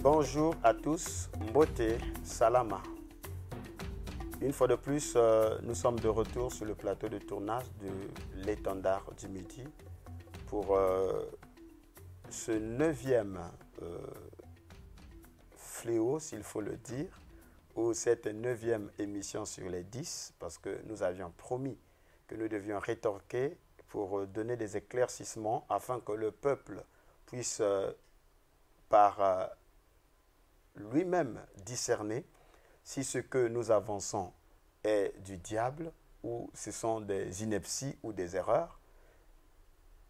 Bonjour à tous, Mbote Salama. Une fois de plus, nous sommes de retour sur le plateau de tournage de l'étendard du Midi pour ce 9e fléau, s'il faut le dire, ou cette 9e émission sur les 10, parce que nous avions promis que nous devions rétorquer pour donner des éclaircissements afin que le peuple puisse, par lui-même, discerner si ce que nous avançons est du diable ou ce sont des inepties ou des erreurs,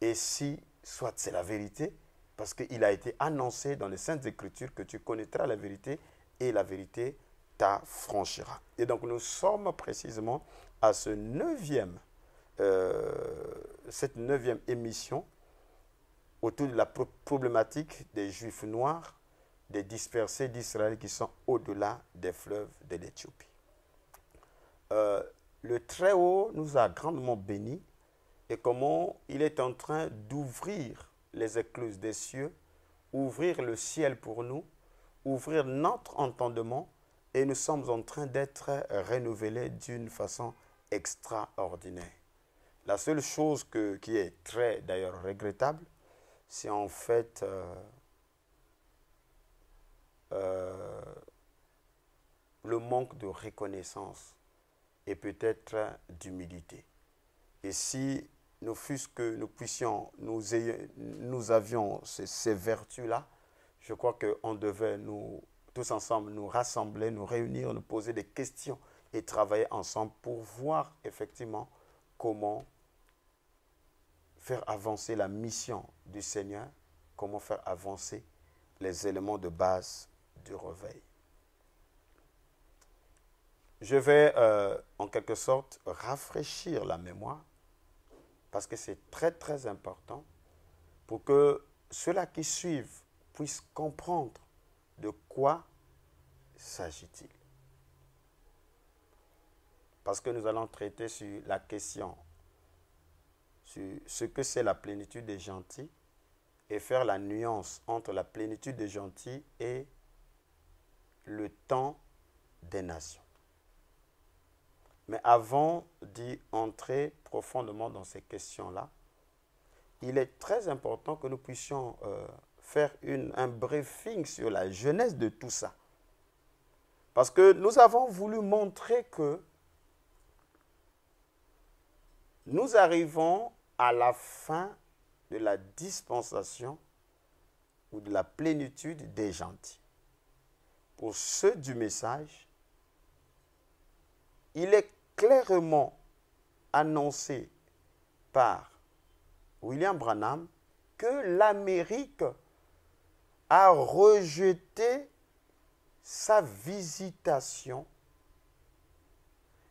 et si, soit c'est la vérité, parce qu'il a été annoncé dans les Saintes Écritures que tu connaîtras la vérité et la vérité t'affranchira. Et donc nous sommes précisément à ce cette 9e émission autour de la problématique des Juifs noirs, des dispersés d'Israël qui sont au-delà des fleuves de l'Éthiopie. Le Très-Haut nous a grandement bénis et comment il est en train d'ouvrir les écluses des cieux, ouvrir le ciel pour nous, ouvrir notre entendement, et nous sommes en train d'être renouvelés d'une façon extraordinaire. La seule chose qui est très d'ailleurs regrettable, c'est en fait le manque de reconnaissance et peut-être d'humilité. Et si nous fût-ce que nous puissions, nous avions ces vertus-là, je crois qu'on devait tous ensemble nous rassembler, nous réunir, nous poser des questions et travailler ensemble pour voir effectivement comment faire avancer la mission du Seigneur, comment faire avancer les éléments de base du réveil. Je vais en quelque sorte rafraîchir la mémoire parce que c'est très très important pour que ceux-là qui suivent puissent comprendre de quoi s'agit-il. Parce que nous allons traiter sur la question, sur ce que c'est la plénitude des gentils et faire la nuance entre la plénitude des gentils et le temps des nations. Mais avant d'y entrer profondément dans ces questions-là, il est très important que nous puissions faire un briefing sur la genèse de tout ça. Parce que nous avons voulu montrer que nous arrivons à la fin de la dispensation ou de la plénitude des gentils. Pour ceux du message, il est clairement annoncé par William Branham que l'Amérique a rejeté sa visitation.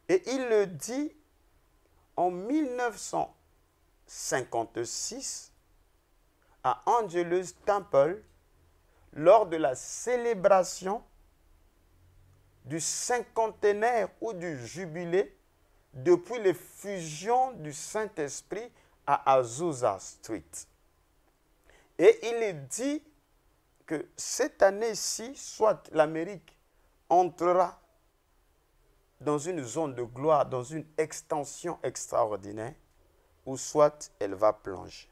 Et il le dit en 1956 à Angelus Temple lors de la célébration du cinquantenaire ou du jubilé depuis l'effusion du Saint-Esprit à Azusa Street. Et il est dit que cette année-ci, soit l'Amérique entrera dans une zone de gloire, dans une extension extraordinaire, ou soit elle va plonger.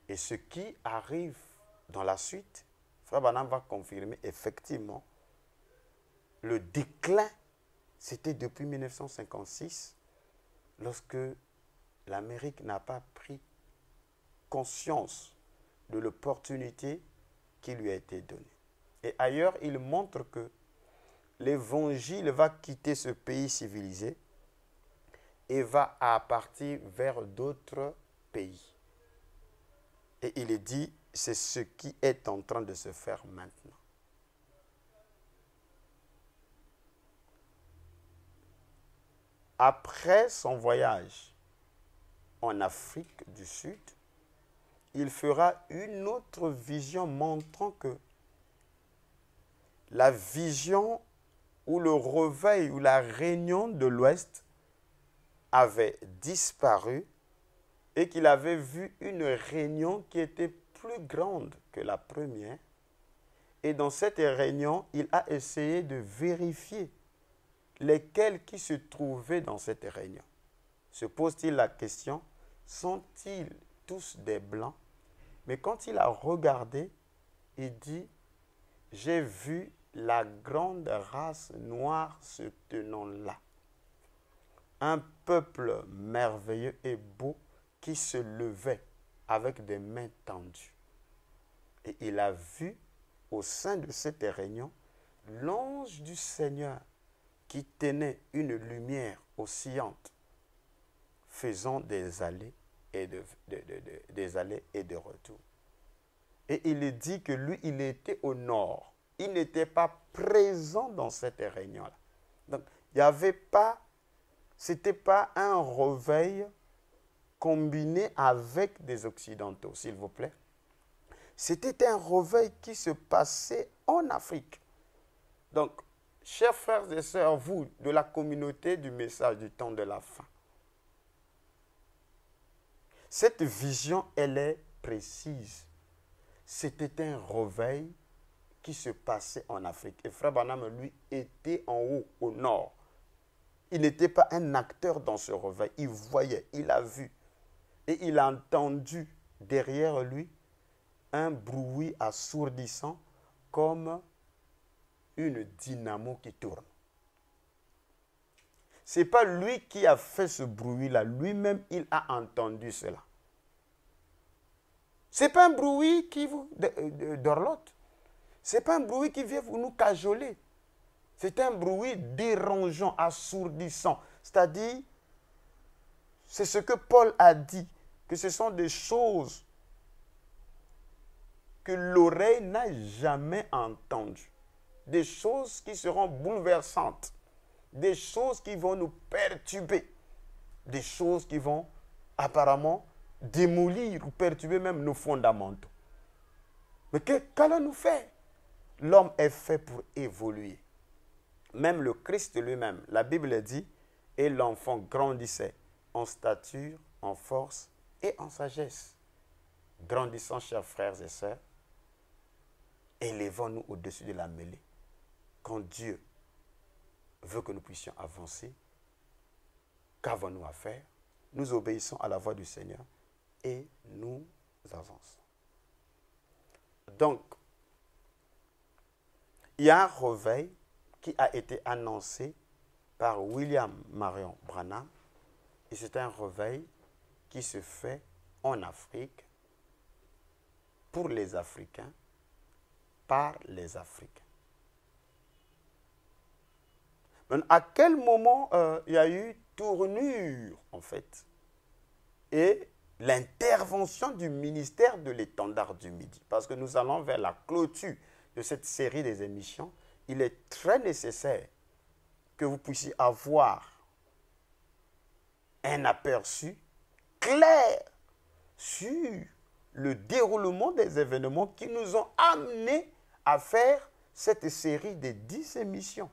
Et ce qui arrive dans la suite, Frère Branham va confirmer effectivement le déclin, c'était depuis 1956, lorsque l'Amérique n'a pas pris conscience de l'opportunité qui lui a été donnée. Et ailleurs, il montre que l'évangile va quitter ce pays civilisé et va partir vers d'autres pays. Et il est dit, c'est ce qui est en train de se faire maintenant. Après son voyage en Afrique du Sud, il fera une autre vision montrant que la vision ou le réveil ou la réunion de l'Ouest avait disparu et qu'il avait vu une réunion qui était plus grande que la première Et dans cette réunion, il a essayé de vérifier lesquels qui se trouvaient dans cette réunion. Se pose-t-il la question, sont-ils tous des blancs? Mais quand il a regardé, il dit, j'ai vu la grande race noire se tenant là. Un peuple merveilleux et beau qui se levait avec des mains tendues. Et il a vu au sein de cette réunion l'ange du Seigneur qui tenait une lumière oscillante, faisant des allées et de retour. Et il dit que lui, il était au nord. Il n'était pas présent dans cette réunion-là. Donc, il n'y avait pas, c'était pas un réveil combiné avec des Occidentaux, s'il vous plaît. C'était un réveil qui se passait en Afrique. Donc, chers frères et sœurs, vous, de la communauté du message du temps de la fin, cette vision, elle est précise. C'était un réveil qui se passait en Afrique. Et Frère Branham, lui, était en haut, au nord. Il n'était pas un acteur dans ce réveil. Il voyait, il a vu. Et il a entendu derrière lui un bruit assourdissant comme une dynamo qui tourne. Ce n'est pas lui qui a fait ce bruit-là. Lui-même, il a entendu cela. Ce n'est pas un bruit qui vous dorlote. Ce n'est pas un bruit qui vient vous nous cajoler. C'est un bruit dérangeant, assourdissant. C'est-à-dire, c'est ce que Paul a dit, que ce sont des choses que l'oreille n'a jamais entendues. Des choses qui seront bouleversantes. Des choses qui vont nous perturber. Des choses qui vont apparemment démolir ou perturber même nos fondamentaux. Mais qu'allons-nous faire? L'homme est fait pour évoluer. Même le Christ lui-même, la Bible dit, et l'enfant grandissait en stature, en force et en sagesse. Grandissons, chers frères et sœurs, élevons-nous au-dessus de la mêlée. Quand Dieu veut que nous puissions avancer, qu'avons-nous à faire? Nous obéissons à la voix du Seigneur et nous avançons. Donc, il y a un réveil qui a été annoncé par William Marion Branham, et c'est un réveil qui se fait en Afrique, pour les Africains, par les Africains. Mais à quel moment il y a eu tournure, en fait, et l'intervention du ministère de l'étendard du Midi? Parce que nous allons vers la clôture de cette série des émissions. Il est très nécessaire que vous puissiez avoir un aperçu clair sur le déroulement des événements qui nous ont amenés à faire cette série de 10 émissions.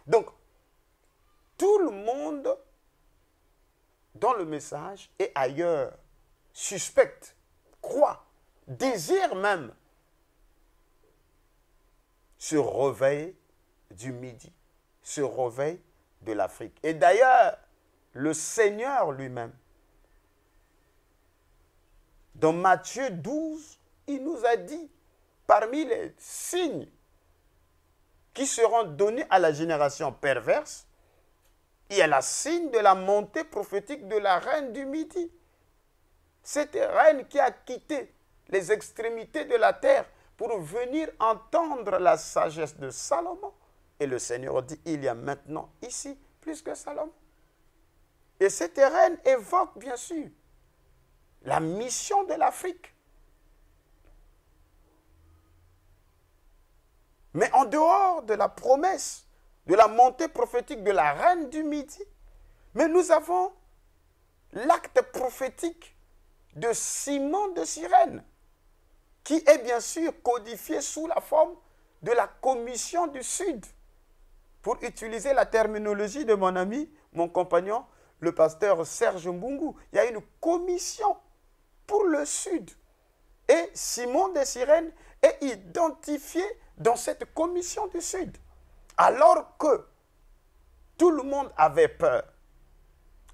Donc, tout le monde dans le message et ailleurs suspecte, croit, désire même ce réveil du Midi, ce réveil de l'Afrique. Et d'ailleurs, le Seigneur lui-même, dans Matthieu 12, il nous a dit, parmi les signes qui seront donnés à la génération perverse, il y a le signe de la montée prophétique de la reine du Midi. Cette reine qui a quitté les extrémités de la terre pour venir entendre la sagesse de Salomon. Et le Seigneur dit, il y a maintenant ici plus que Salomon. Et cette reine évoque bien sûr la mission de l'Afrique. Mais en dehors de la promesse de la montée prophétique de la reine du Midi, mais nous avons l'acte prophétique de Simon de Cyrène, qui est bien sûr codifié sous la forme de la commission du Sud. Pour utiliser la terminologie de mon ami, mon compagnon, le pasteur Serge Mbungu, il y a une commission pour le Sud. Et Simon de Cyrène est identifié dans cette commission du Sud. Alors que tout le monde avait peur.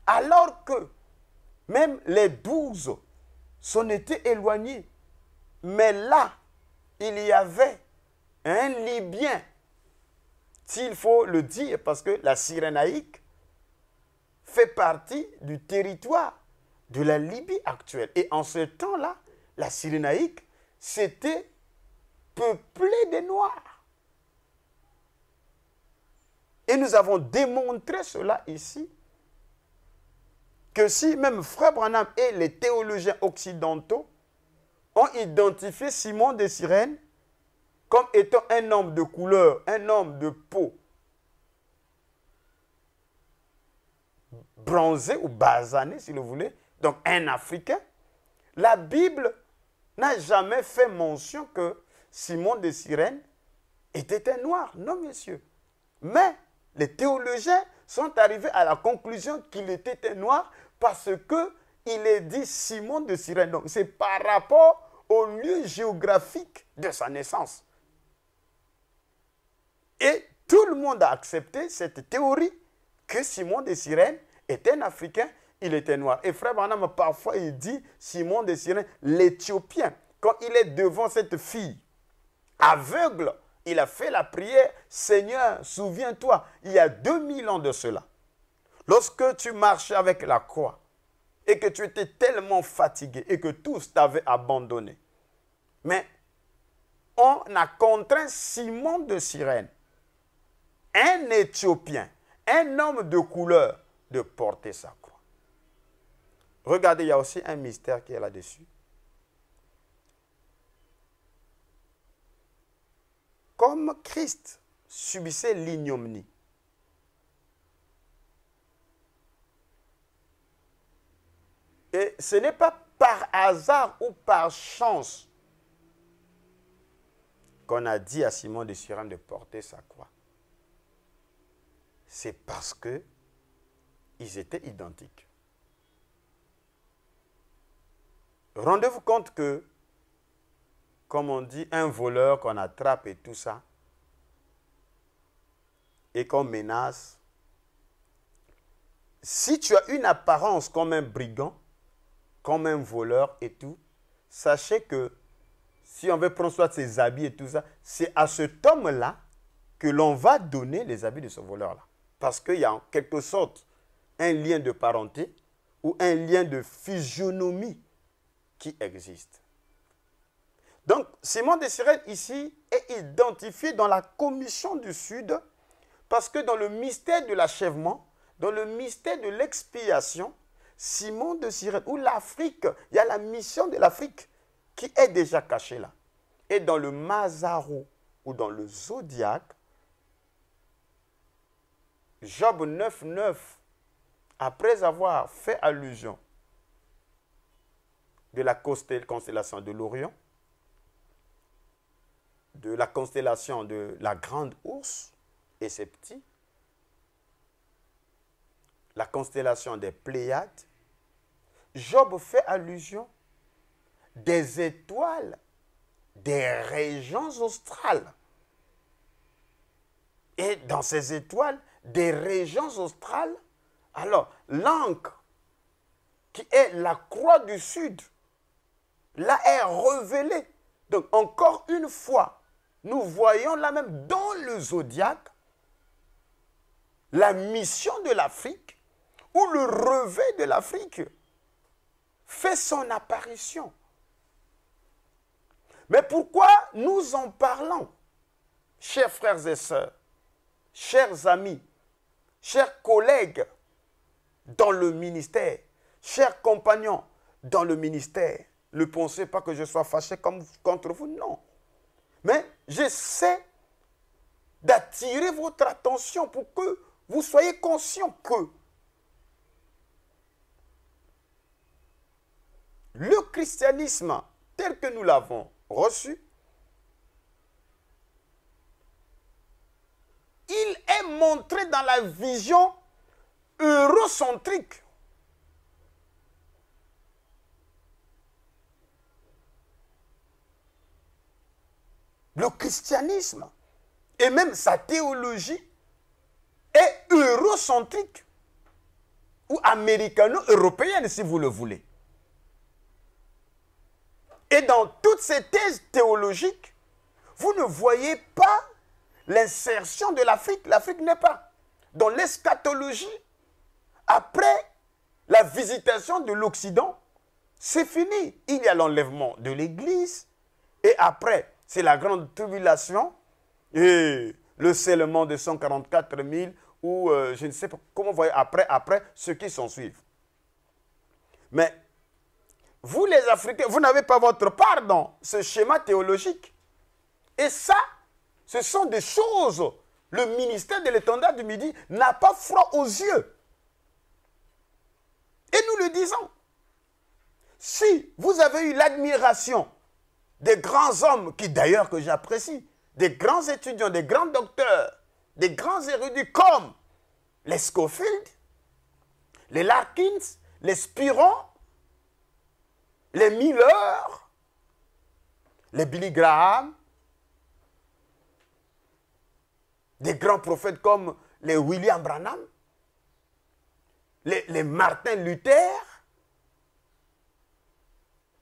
Alors que même les 12 s'en étaient éloignés. Mais là, il y avait un Libyen, s'il faut le dire, parce que la Cyrénaïque fait partie du territoire de la Libye actuelle. Et en ce temps-là, la Cyrénaïque, c'était peuplé de Noirs. Et nous avons démontré cela ici, que si même Frère Branham et les théologiens occidentaux ont identifié Simon de Cyrène comme étant un homme de couleur, un homme de peau bronzé ou basané, si vous voulez, donc un Africain, la Bible n'a jamais fait mention que Simon de Cyrène était un noir. Non, monsieur. Mais les théologiens sont arrivés à la conclusion qu'il était un noir parce qu'il est dit Simon de Cyrène. Donc, c'est par rapport au lieu géographique de sa naissance. Et tout le monde a accepté cette théorie que Simon de Cyrène était un Africain, il était noir. Et Frère Branham, parfois, il dit Simon de Cyrène, l'Éthiopien. Quand il est devant cette fille aveugle, il a fait la prière, Seigneur, souviens-toi, il y a 2000 ans de cela. Lorsque tu marchais avec la croix et que tu étais tellement fatigué et que tous t'avaient abandonné. Mais on a contraint Simon de Cyrène, un Éthiopien, un homme de couleur, de porter sa croix. Regardez, il y a aussi un mystère qui est là-dessus. Comme Christ subissait l'ignominie, et ce n'est pas par hasard ou par chance qu'on a dit à Simon de Cyrène de porter sa croix. C'est parce que ils étaient identiques. Rendez-vous compte que, comme on dit, un voleur qu'on attrape et tout ça, et qu'on menace, si tu as une apparence comme un brigand, comme un voleur et tout, sachez que si on veut prendre soin de ses habits et tout ça, c'est à cet homme-là que l'on va donner les habits de ce voleur-là. Parce qu'il y a en quelque sorte un lien de parenté ou un lien de physionomie qui existe. Donc, Simon de Cyrène ici est identifié dans la commission du Sud parce que dans le mystère de l'achèvement, dans le mystère de l'expiation, Simon de Cyrène, ou l'Afrique, il y a la mission de l'Afrique qui est déjà cachée là. Et dans le Mazaro ou dans le Zodiaque, Job 9.9, après avoir fait allusion de la constellation de l'Orion, de la constellation de la Grande Ourse et ses petits, la constellation des Pléiades, Job fait allusion des étoiles des régions australes. Et dans ces étoiles des régions australes, alors l'encre qui est la croix du Sud, là est révélée. Donc encore une fois, nous voyons là même dans le zodiaque la mission de l'Afrique où le revers de l'Afrique fait son apparition. Mais pourquoi nous en parlons, chers frères et sœurs, chers amis, chers collègues dans le ministère, chers compagnons dans le ministère? Ne pensez pas que je sois fâché contre vous, non. Mais j'essaie d'attirer votre attention pour que vous soyez conscients que le christianisme tel que nous l'avons reçu, il est montré dans la vision eurocentrique. le christianisme et même sa théologie est eurocentrique ou américano-européenne, si vous le voulez. Et dans toutes ces thèses théologiques, vous ne voyez pas l'insertion de l'Afrique. L'Afrique n'est pas. Dans l'eschatologie, après la visitation de l'Occident, c'est fini. Il y a l'enlèvement de l'Église. Et après, c'est la grande tribulation et le scellement de 144 000 ou je ne sais pas comment vous voyez après ceux qui s'en suivent. Mais vous les Africains, vous n'avez pas votre part dans ce schéma théologique. Et ça, ce sont des choses. Le ministère de l'étendard du Midi n'a pas froid aux yeux. Et nous le disons. Si vous avez eu l'admiration des grands hommes, qui d'ailleurs que j'apprécie, des grands étudiants, des grands docteurs, des grands érudits comme les Scofield, les Larkins, les Spiron, les Miller, les Billy Graham, des grands prophètes comme les William Branham, les Martin Luther,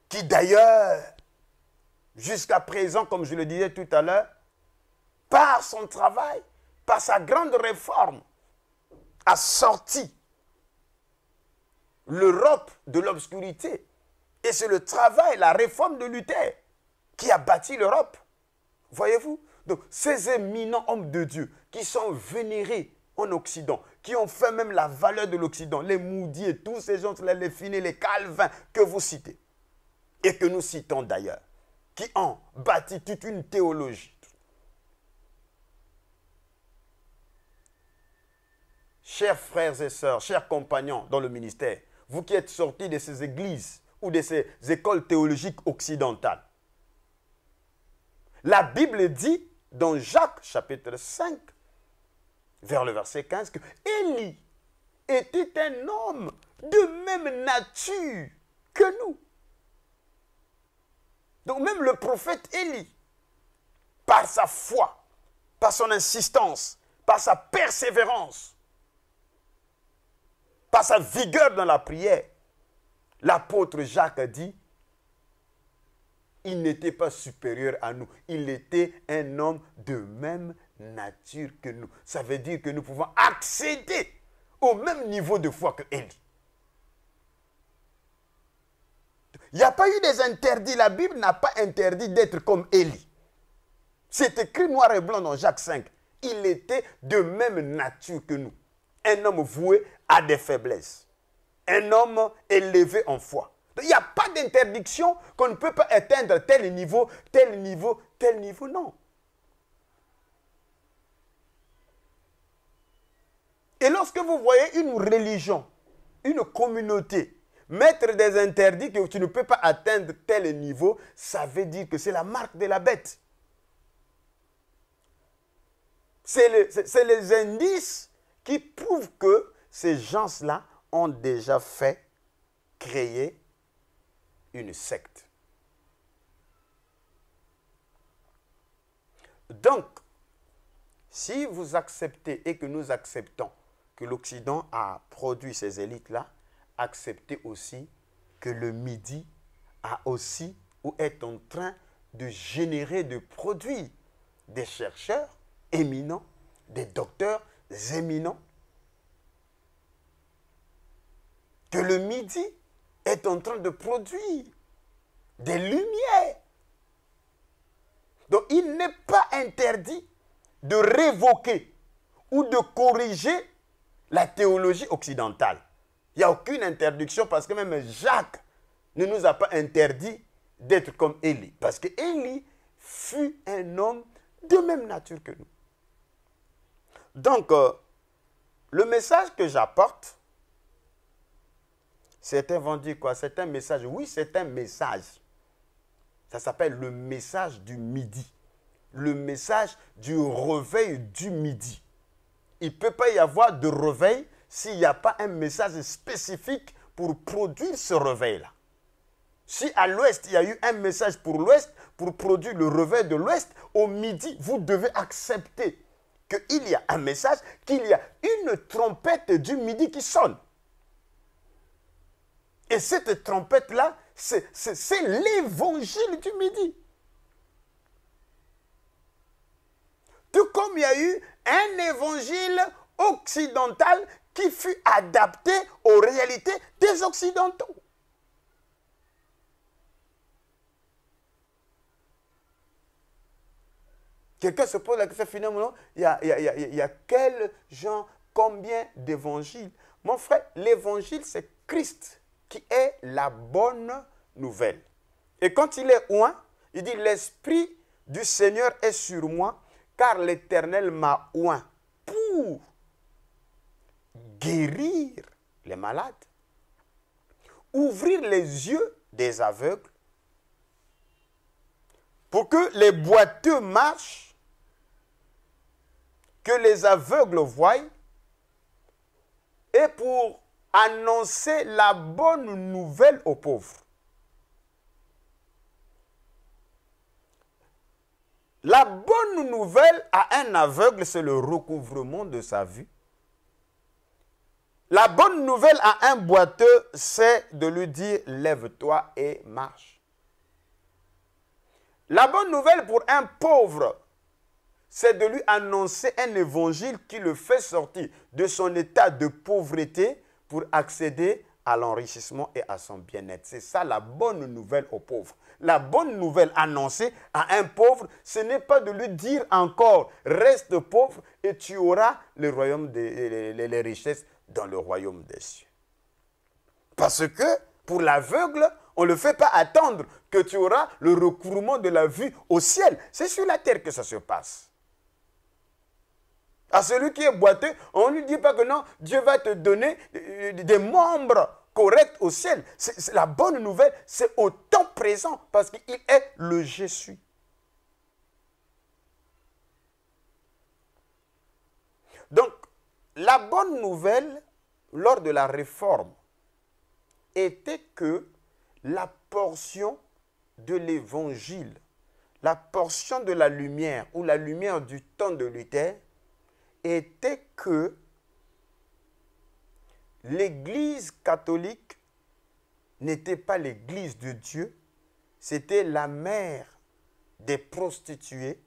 qui d'ailleurs, jusqu'à présent, comme je le disais tout à l'heure, par son travail, par sa grande réforme, a sorti l'Europe de l'obscurité. Et c'est le travail, la réforme de Luther qui a bâti l'Europe. Voyez-vous? Donc, ces éminents hommes de Dieu qui sont vénérés en Occident, qui ont fait même la valeur de l'Occident, les Moody et tous ces gens, les Finney, les Calvin que vous citez, et que nous citons d'ailleurs, qui ont bâti toute une théologie. Chers frères et sœurs, chers compagnons dans le ministère, vous qui êtes sortis de ces églises ou de ces écoles théologiques occidentales, la Bible dit dans Jacques chapitre 5, vers le verset 15, que Élie était un homme de même nature que nous. Donc même le prophète Élie, par sa foi, par son insistance, par sa persévérance, par sa vigueur dans la prière, l'apôtre Jacques a dit, il n'était pas supérieur à nous. Il était un homme de même nature que nous. Ça veut dire que nous pouvons accéder au même niveau de foi que Élie. Il n'y a pas eu des interdits. La Bible n'a pas interdit d'être comme Élie. C'est écrit noir et blanc dans Jacques 5. Il était de même nature que nous. Un homme voué à des faiblesses. Un homme élevé en foi. Il n'y a pas d'interdiction qu'on ne peut pas atteindre tel niveau, tel niveau, tel niveau. Non. Et lorsque vous voyez une religion, une communauté, mettre des interdits que tu ne peux pas atteindre tel niveau, ça veut dire que c'est la marque de la bête. C'est les indices qui prouvent que ces gens-là ont déjà fait créer une secte. Donc, si vous acceptez et que nous acceptons que l'Occident a produit ces élites-là, acceptez aussi que le Midi a aussi ou est en train de générer, de produire des chercheurs éminents, des docteurs éminents, que le Midi est en train de produire des lumières. Donc, il n'est pas interdit de révoquer ou de corriger la théologie occidentale. Il n'y a aucune interdiction parce que même Jacques ne nous a pas interdit d'être comme Élie. Parce que Élie fut un homme de même nature que nous. Donc, le message que j'apporte, certains vont dire quoi? C'est un message. Oui, c'est un message. Ça s'appelle le message du midi. Le message du réveil du midi. Il ne peut pas y avoir de réveil s'il n'y a pas un message spécifique pour produire ce réveil-là. Si à l'ouest, il y a eu un message pour l'ouest, pour produire le réveil de l'Ouest, au midi, vous devez accepter qu'il y a un message, qu'il y a une trompette du midi qui sonne. Et cette trompette-là, c'est l'évangile du midi. Tout comme il y a eu un évangile occidental qui fut adapté aux réalités des Occidentaux. Quelqu'un se pose la question finalement, il y a quel genre, combien d'évangiles? Mon frère, l'évangile, c'est Christ qui est la bonne nouvelle. Et quand il est oint, il dit, l'Esprit du Seigneur est sur moi, car l'Éternel m'a oint pour guérir les malades, ouvrir les yeux des aveugles, pour que les boiteux marchent, que les aveugles voient, et pour annoncer la bonne nouvelle aux pauvres. La bonne nouvelle à un aveugle, c'est le recouvrement de sa vue. La bonne nouvelle à un boiteux, c'est de lui dire « lève-toi et marche ». La bonne nouvelle pour un pauvre, c'est de lui annoncer un évangile qui le fait sortir de son état de pauvreté pour accéder à l'enrichissement et à son bien-être. C'est ça la bonne nouvelle aux pauvres. La bonne nouvelle annoncée à un pauvre, ce n'est pas de lui dire encore « reste pauvre et tu auras le royaume les richesses dans le royaume des cieux ». Parce que pour l'aveugle, on ne le fait pas attendre que tu auras le recouvrement de la vue au ciel. C'est sur la terre que ça se passe. À celui qui est boiteux, on ne lui dit pas que non, Dieu va te donner des membres corrects au ciel. C'est la bonne nouvelle, c'est au temps présent parce qu'il est le Je suis. Donc, la bonne nouvelle lors de la réforme était que la portion de l'évangile, la portion de la lumière ou la lumière du temps de Luther était que l'Église catholique n'était pas l'Église de Dieu, c'était la mère des prostituées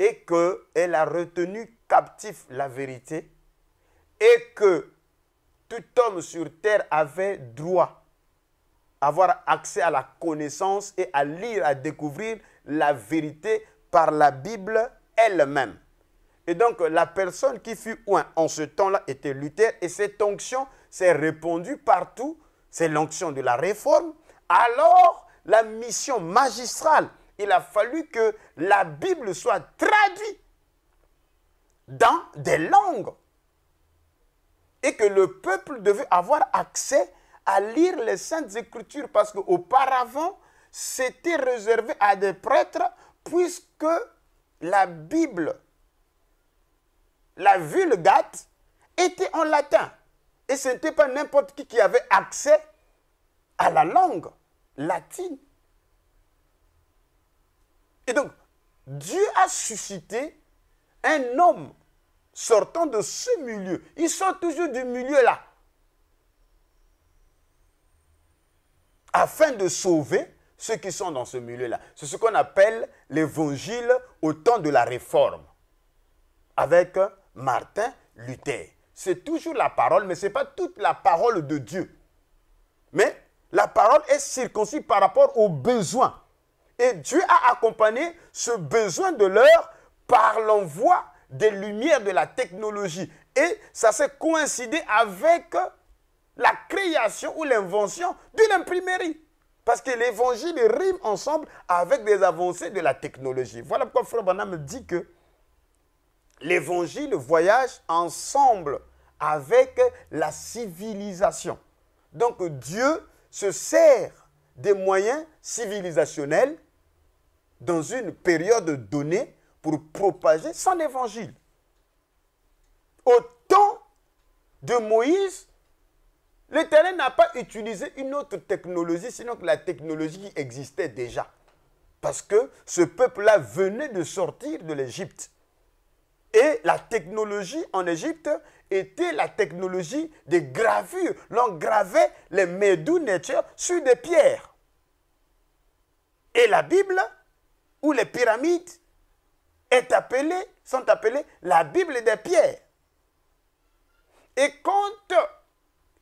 et qu'elle a retenu captif la vérité et que tout homme sur terre avait droit à avoir accès à la connaissance et à lire, à découvrir la vérité par la Bible elle-même. Et donc, la personne qui fut oint en ce temps-là était Luther et cette onction s'est répandue partout. C'est l'onction de la réforme. Alors, la mission magistrale, il a fallu que la Bible soit traduite dans des langues et que le peuple devait avoir accès à lire les Saintes Écritures parce qu'auparavant, c'était réservé à des prêtres puisque la Bible, la Vulgate, était en latin. Et ce n'était pas n'importe qui avait accès à la langue latine. Et donc, Dieu a suscité un homme sortant de ce milieu. Il sort toujours du milieu là. Afin de sauver ceux qui sont dans ce milieu-là. C'est ce qu'on appelle l'évangile au temps de la réforme. Avec Martin Luther. C'est toujours la parole, mais ce n'est pas toute la parole de Dieu. Mais la parole est circoncis par rapport aux besoins. Et Dieu a accompagné ce besoin de l'heure par l'envoi des lumières de la technologie. Et ça s'est coïncidé avec la création ou l'invention d'une imprimerie. Parce que l'évangile rime ensemble avec des avancées de la technologie. Voilà pourquoi Frère Branham dit que l'évangile voyage ensemble avec la civilisation. Donc Dieu se sert des moyens civilisationnels dans une période donnée pour propager son évangile. Au temps de Moïse, l'Éternel n'a pas utilisé une autre technologie, sinon que la technologie qui existait déjà. Parce que ce peuple-là venait de sortir de l'Égypte. Et la technologie en Égypte était la technologie des gravures. L'on gravait les Medu Neter sur des pierres. Et la Bible, ou les pyramides, sont appelées la Bible des pierres. Et quand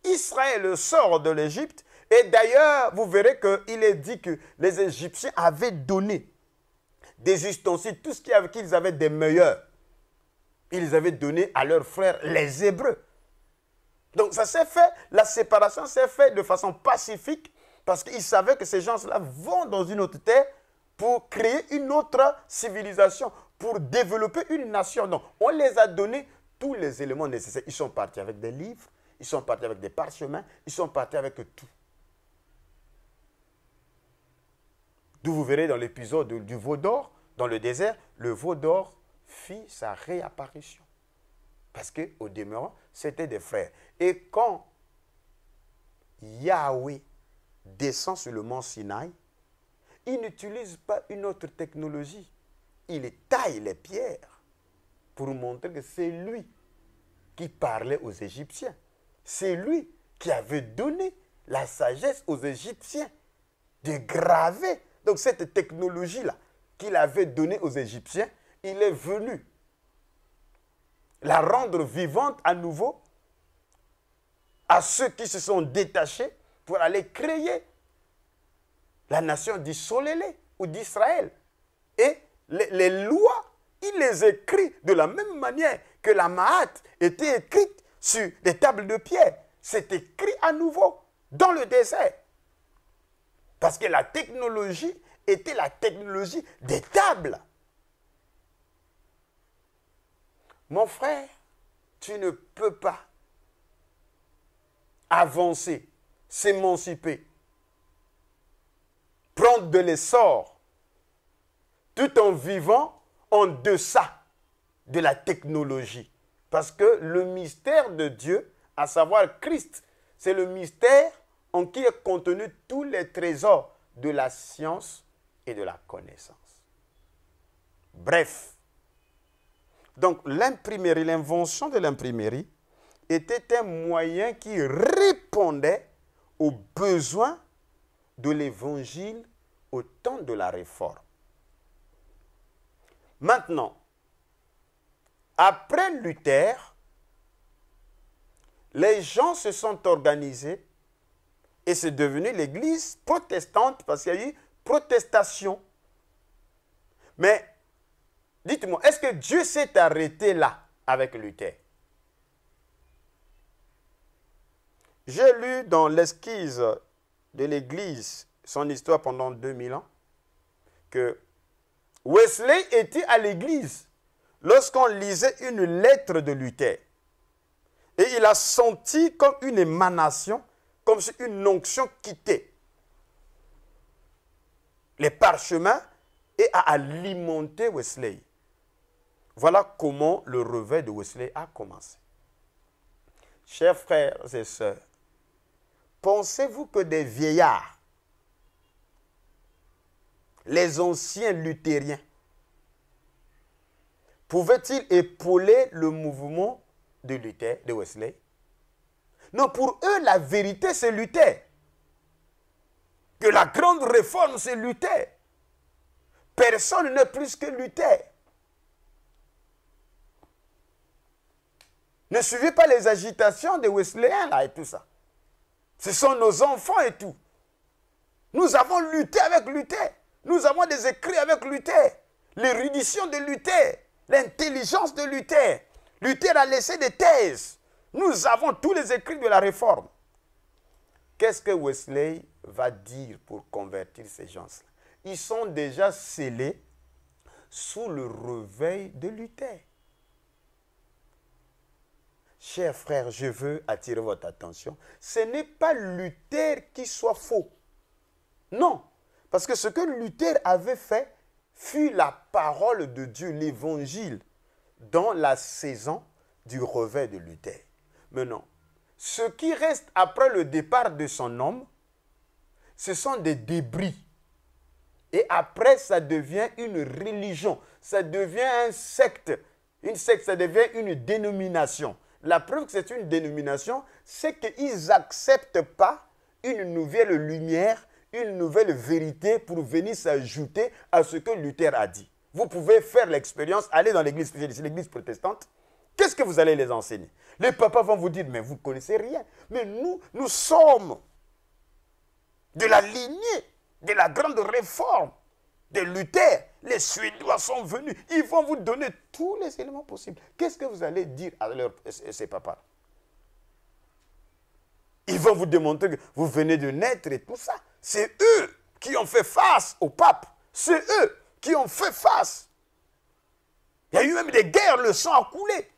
Israël sort de l'Égypte, et d'ailleurs, vous verrez qu'il est dit que les Égyptiens avaient donné des ustensiles, tout ce qu'ils avaient des meilleurs. Ils avaient donné à leurs frères, les Hébreux. Donc ça s'est fait, la séparation s'est faite de façon pacifique, parce qu'ils savaient que ces gens-là vont dans une autre terre pour créer une autre civilisation, pour développer une nation. Donc on les a donné tous les éléments nécessaires. Ils sont partis avec des livres, ils sont partis avec des parchemins, ils sont partis avec tout. D'où vous verrez dans l'épisode du veau d'or, dans le désert, le veau d'or fit sa réapparition. Parce qu'au demeurant, c'était des frères. Et quand Yahweh descend sur le mont Sinaï, il n'utilise pas une autre technologie. Il taille les pierres pour montrer que c'est lui qui parlait aux Égyptiens. C'est lui qui avait donné la sagesse aux Égyptiens de graver. Donc cette technologie-là qu'il avait donnée aux Égyptiens, il est venu la rendre vivante à nouveau à ceux qui se sont détachés pour aller créer la nation d'Issolélé ou d'Israël. Et les lois, il les écrit de la même manière que la Mahat était écrite sur des tables de pierre. C'est écrit à nouveau dans le désert. Parce que la technologie était la technologie des tables. Mon frère, tu ne peux pas avancer, s'émanciper, prendre de l'essor, tout en vivant en deçà de la technologie. Parce que le mystère de Dieu, à savoir Christ, c'est le mystère en qui est contenu tous les trésors de la science et de la connaissance. Bref, donc l'imprimerie, l'invention de l'imprimerie était un moyen qui répondait aux besoins de l'évangile au temps de la réforme. Maintenant, après Luther, les gens se sont organisés et c'est devenu l'église protestante parce qu'il y a eu protestation. Mais, dites-moi, est-ce que Dieu s'est arrêté là avec Luther? J'ai lu dans l'esquisse de l'église, son histoire pendant 2000 ans, que Wesley était à l'église lorsqu'on lisait une lettre de Luther. Et il a senti comme une émanation, comme si une onction quittait les parchemins et a alimenté Wesley. Voilà comment le réveil de Wesley a commencé. Chers frères et sœurs, pensez-vous que des vieillards, les anciens luthériens, pouvaient-ils épauler le mouvement de Luther, de Wesley? Non, pour eux, la vérité, c'est Luther. Que la grande réforme, c'est Luther. Personne n'est plus que Luther. Ne suivez pas les agitations des Wesleyens là et tout ça. Ce sont nos enfants et tout. Nous avons lutté avec Luther. Nous avons des écrits avec Luther. L'érudition de Luther. L'intelligence de Luther. Luther a laissé des thèses. Nous avons tous les écrits de la réforme. Qu'est-ce que Wesley va dire pour convertir ces gens-là? Ils sont déjà scellés sous le réveil de Luther. Chers frères, je veux attirer votre attention. Ce n'est pas Luther qui soit faux. Non. Parce que ce que Luther avait fait fut la parole de Dieu, l'évangile, dans la saison du réveil de Luther. Mais non. Ce qui reste après le départ de son homme, ce sont des débris. Et après, ça devient une religion. Ça devient un secte. Une secte, ça devient une dénomination. La preuve que c'est une dénomination, c'est qu'ils n'acceptent pas une nouvelle lumière, une nouvelle vérité pour venir s'ajouter à ce que Luther a dit. Vous pouvez faire l'expérience, aller dans l'église protestante. Qu'est-ce que vous allez les enseigner? Les papas vont vous dire, mais vous ne connaissez rien. Mais nous sommes de la lignée de la grande réforme de Luther. Les Suédois sont venus. Ils vont vous donner tous les éléments possibles. Qu'est-ce que vous allez dire à ces papas? Ils vont vous démontrer que vous venez de naître et tout ça. C'est eux qui ont fait face au pape. C'est eux qui ont fait face. Il y a eu même des guerres, le sang a coulé.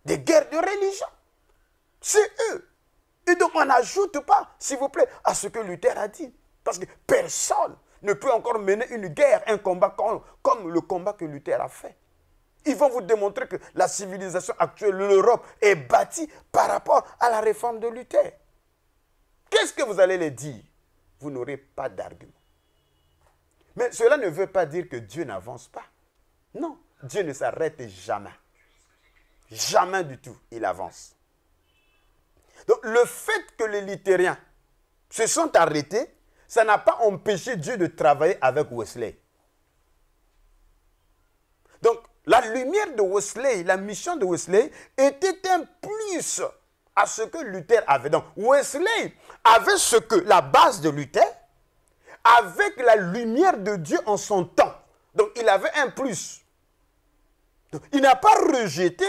Des guerres de religion. C'est eux. Et donc on n'ajoute pas, s'il vous plaît, à ce que Luther a dit. Parce que personne ne peut encore mener une guerre, un combat comme le combat que Luther a fait. Ils vont vous démontrer que la civilisation actuelle, l'Europe, est bâtie par rapport à la réforme de Luther. Qu'est-ce que vous allez les dire? Vous n'aurez pas d'argument. Mais cela ne veut pas dire que Dieu n'avance pas. Non, Dieu ne s'arrête jamais. Jamais du tout, il avance. Donc le fait que les luthériens se sont arrêtés, ça n'a pas empêché Dieu de travailler avec Wesley. Donc la lumière de Wesley, la mission de Wesley était un plus à ce que Luther avait. Donc Wesley avait ce que la base de Luther, avec la lumière de Dieu en son temps. Donc il avait un plus. Donc, il n'a pas rejeté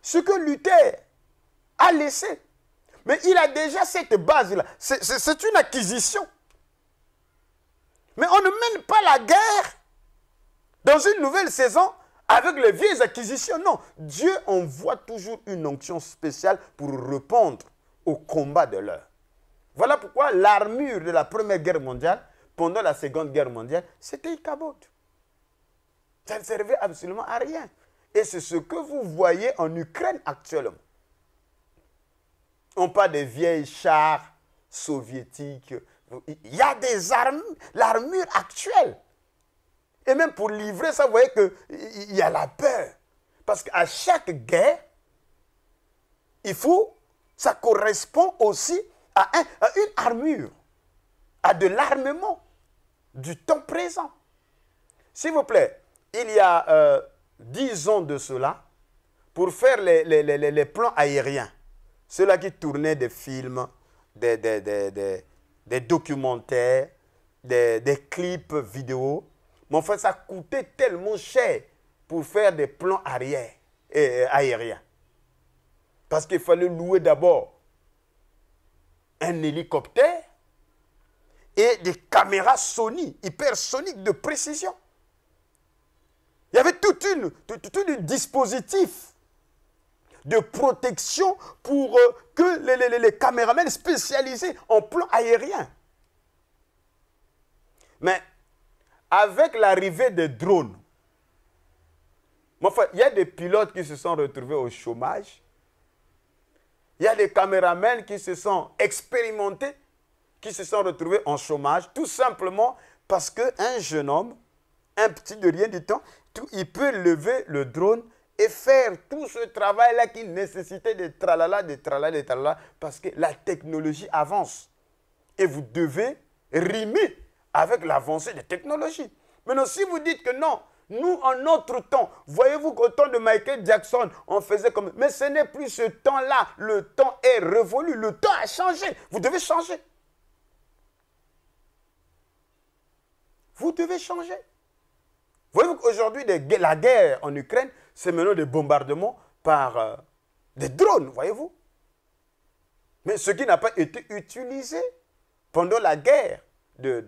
ce que Luther a laissé. Mais il a déjà cette base-là. C'est une acquisition. Mais on ne mène pas la guerre dans une nouvelle saison avec les vieilles acquisitions. Non, Dieu envoie toujours une onction spéciale pour répondre au combat de l'heure. Voilà pourquoi l'armure de la Première Guerre mondiale, pendant la Seconde Guerre mondiale, c'était Ichabod. Ça ne servait absolument à rien. Et c'est ce que vous voyez en Ukraine actuellement. On parle des vieilles chars soviétiques. Il y a des armes, l'armure actuelle. Et même pour livrer ça, vous voyez qu'il y a la peur. Parce qu'à chaque guerre, ça correspond aussi à une armure, à de l'armement du temps présent. S'il vous plaît, il y a 10 ans de cela, pour faire les plans aériens, ceux-là qui tournaient des films, des documentaires, des clips vidéo, mais en fait, ça coûtait tellement cher pour faire des plans aériens. Parce qu'il fallait louer d'abord un hélicoptère et des caméras Sony, hypersoniques de précision. Il y avait tout un dispositif de protection pour que les caméramans spécialisés en plan aérien. Mais avec l'arrivée des drones, enfin, il y a des pilotes qui se sont retrouvés au chômage. Il y a des caméramans qui se sont expérimentés, qui se sont retrouvés en chômage, tout simplement parce qu'un jeune homme, un petit de rien du temps, il peut lever le drone et faire tout ce travail-là qui nécessitait des tralala, parce que la technologie avance. Et vous devez rimer avec l'avancée des technologies. Maintenant, si vous dites que non, nous, en notre temps, voyez-vous qu'au temps de Michael Jackson, on faisait comme... Mais ce n'est plus ce temps-là. Le temps est révolu. Le temps a changé. Vous devez changer. Vous devez changer. Voyez-vous qu'aujourd'hui, la guerre en Ukraine, c'est maintenant des bombardements par des drones, voyez-vous. Mais ce qui n'a pas été utilisé pendant la guerre de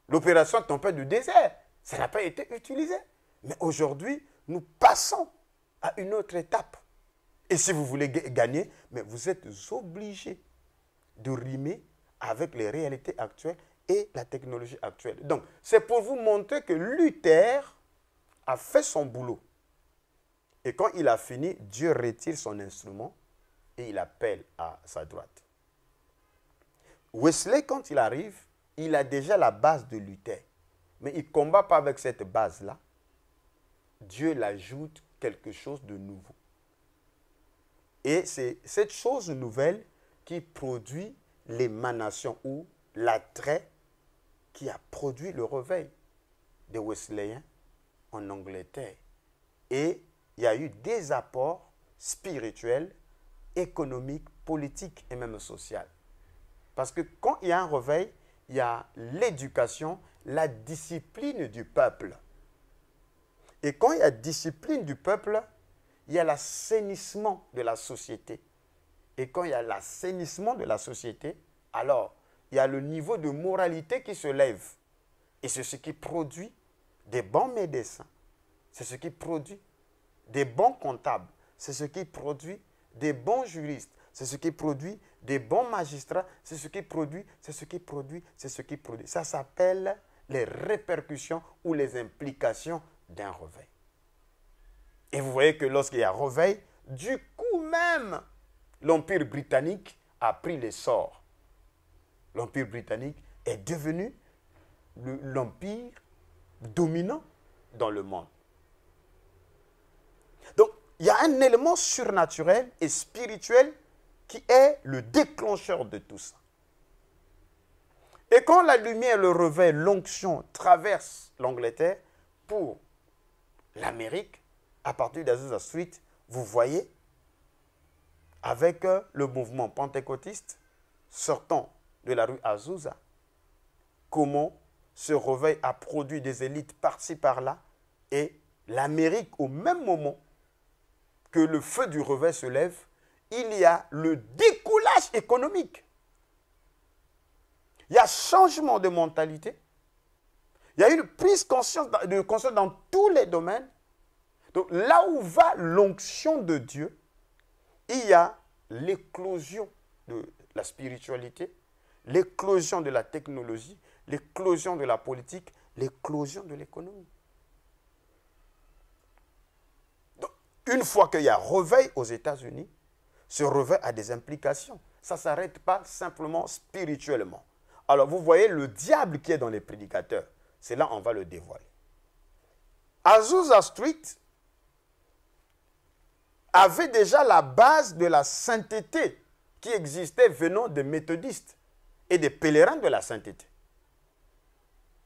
l'opération Tempête du désert, ça n'a pas été utilisé. Mais aujourd'hui, nous passons à une autre étape. Et si vous voulez gagner, mais vous êtes obligés de rimer avec les réalités actuelles et la technologie actuelle. Donc, c'est pour vous montrer que Luther a fait son boulot. Et quand il a fini, Dieu retire son instrument et il appelle à sa droite. Wesley, quand il arrive, il a déjà la base de Luther. Mais il ne combat pas avec cette base-là. Dieu l'ajoute quelque chose de nouveau. Et c'est cette chose nouvelle qui produit l'émanation ou l'attrait qui a produit le réveil des Wesleyens en Angleterre. Et il y a eu des apports spirituels, économiques, politiques et même sociaux. Parce que quand il y a un réveil, il y a l'éducation, la discipline du peuple. Et quand il y a discipline du peuple, il y a l'assainissement de la société. Et quand il y a l'assainissement de la société, alors il y a le niveau de moralité qui se lève. Et c'est ce qui produit des bons médecins. C'est ce qui produit des bons comptables. C'est ce qui produit des bons juristes. C'est ce qui produit des bons magistrats. C'est ce qui produit, c'est ce qui produit, c'est ce qui produit. Ça s'appelle les répercussions ou les implications d'un réveil. Et vous voyez que lorsqu'il y a réveil, du coup même, l'Empire britannique a pris l'essor. L'Empire britannique est devenu l'empire dominant dans le monde. Donc, il y a un élément surnaturel et spirituel qui est le déclencheur de tout ça. Et quand la lumière, le réveil, l'onction traverse l'Angleterre pour l'Amérique, à partir d'Azusa Street, vous voyez, avec le mouvement pentecôtiste sortant de la rue Azusa, comment ce réveil a produit des élites par-ci par-là, et l'Amérique, au même moment que le feu du réveil se lève, il y a le décollage économique. Il y a changement de mentalité. Il y a une prise de conscience dans tous les domaines. Donc là où va l'onction de Dieu, il y a l'éclosion de la spiritualité, l'éclosion de la technologie, l'éclosion de la politique, l'éclosion de l'économie. Donc, une fois qu'il y a réveil aux États-Unis, ce réveil a des implications. Ça ne s'arrête pas simplement spirituellement. Alors, vous voyez le diable qui est dans les prédicateurs. C'est là qu'on va le dévoiler. Azusa Street avait déjà la base de la sainteté qui existait venant des méthodistes et des pèlerins de la sainteté.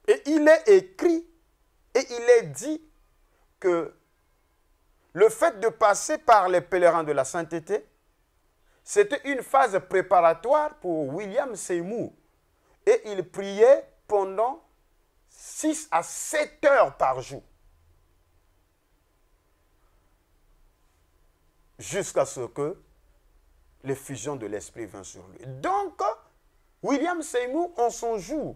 Et il est écrit et il est dit que le fait de passer par les pèlerins de la sainteté, c'était une phase préparatoire pour William Seymour. Et il priait pendant 6 à 7 heures par jour. Jusqu'à ce que l'effusion de l'esprit vint sur lui. Donc, William Seymour, en son jour,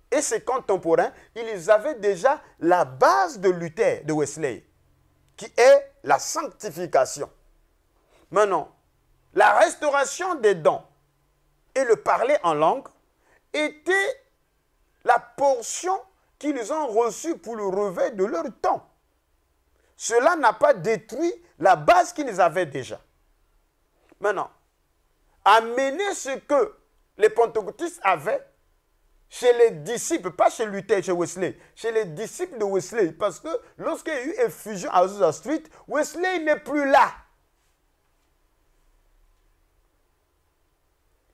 et ses contemporains, ils avaient déjà la base de Luther, de Wesley, qui est la sanctification. Maintenant, la restauration des dons et le parler en langue était la portion qu'ils ont reçue pour le réveil de leur temps. Cela n'a pas détruit la base qu'ils avaient déjà. Maintenant, amener ce que les pentecôtistes avaient chez les disciples, pas chez Luther, chez Wesley, chez les disciples de Wesley, parce que lorsqu'il y a eu effusion à Azusa Street, Wesley n'est plus là.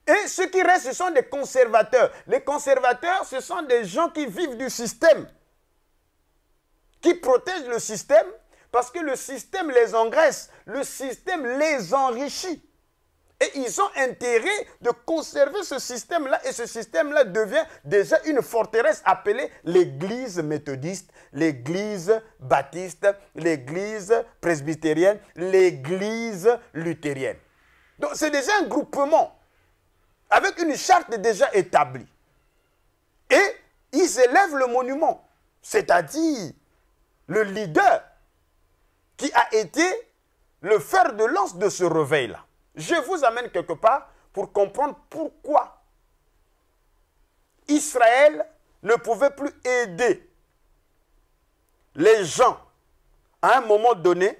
Et ceux qui restent, ce sont des conservateurs. Les conservateurs, ce sont des gens qui vivent du système, qui protègent le système, parce que le système les engraisse, le système les enrichit. Et ils ont intérêt de conserver ce système-là, et ce système-là devient déjà une forteresse appelée l'église méthodiste, l'église baptiste, l'église presbytérienne, l'église luthérienne. Donc c'est déjà un groupement avec une charte déjà établie. Et ils élèvent le monument, c'est-à-dire le leader qui a été le fer de lance de ce réveil-là. Je vous amène quelque part pour comprendre pourquoi Israël ne pouvait plus aider les gens à un moment donné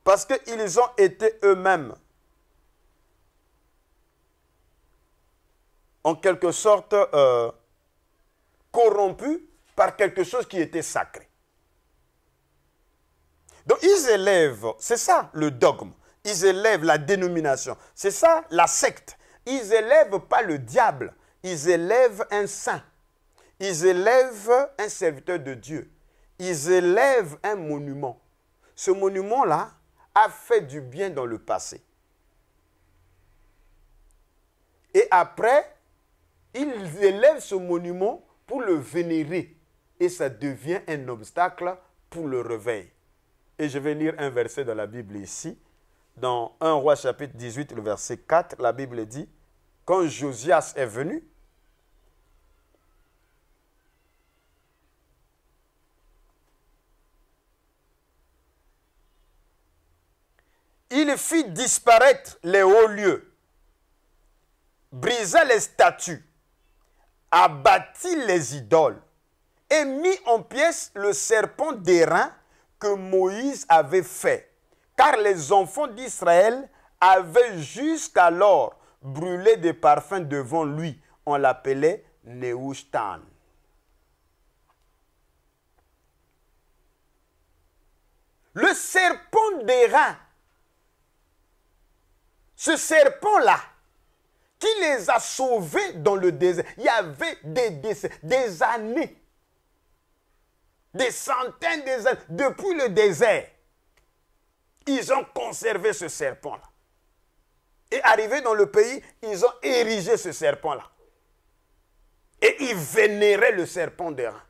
parce qu'ils ont été eux-mêmes en quelque sorte corrompus par quelque chose qui était sacré. Donc ils élèvent, c'est ça le dogme, ils élèvent la dénomination, c'est ça la secte. Ils n'élèvent pas le diable, ils élèvent un saint, ils élèvent un serviteur de Dieu, ils élèvent un monument. Ce monument-là a fait du bien dans le passé. Et après, ils élèvent ce monument pour le vénérer. Et ça devient un obstacle pour le réveil. Et je vais lire un verset de la Bible ici. Dans 1 Roi chapitre 18, le verset 4, la Bible dit, quand Josias est venu, il fit disparaître les hauts lieux, brisa les statues, abattit les idoles et mit en pièces le serpent d'airain que Moïse avait fait. Car les enfants d'Israël avaient jusqu'alors brûlé des parfums devant lui. On l'appelait Nehushtan. Le serpent d'airain, ce serpent-là, qui les a sauvés dans le désert. Il y avait des années, des centaines d'années, depuis le désert. Ils ont conservé ce serpent-là. Et arrivés dans le pays, ils ont érigé ce serpent-là. Et ils vénéraient le serpent d'airain.